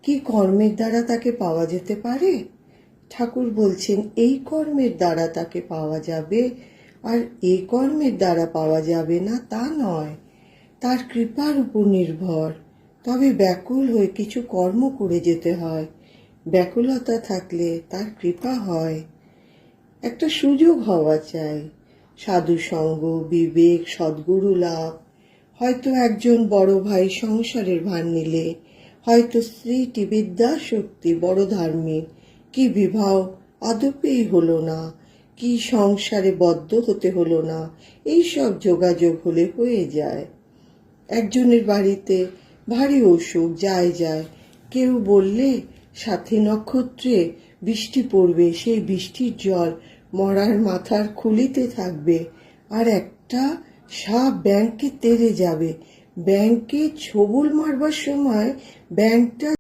কি কর্মের দ্বারা তাকে পাওয়া যেতে পারে? ঠাকুর বলছেন এই কর্মের দ্বারা তাকে পাওয়া যাবে, আর এই কর্মের দ্বারা পাওয়া যাবে না তা নয়, তার কৃপার উপর নির্ভর। তবে ব্যাকুল হয়ে কিছু কর্ম করে যেতে হয়, ব্যাকুলতা থাকলে তার কৃপা হয়। একটা সুযোগ হওয়া চাই, সাধু সঙ্গ, বিবেক, সদ্গুরু লাভ। হয়তো একজন বড় ভাই সংসারের ভার নিলে, হয়তো স্ত্রীটি বিদ্যা শক্তি বড় ধার্মিক, কি বিবাহ আদপেই হলো না, কি সংসারে বদ্ধ হতে হলো না, এইসব যোগাযোগ হলে হয়ে যায়। একজনের বাড়িতে ভারী অসুখ, যায় কেউ বললে সাথী নক্ষত্রে বৃষ্টি পড়বে, সেই বৃষ্টির জল মরার মাথার খুলিতে থাকবে, আর একটা সাপ ব্যাঙকে তেড়ে যাবে। ব্যাঙকে ছোবল মারবার সময় ব্যাঙটা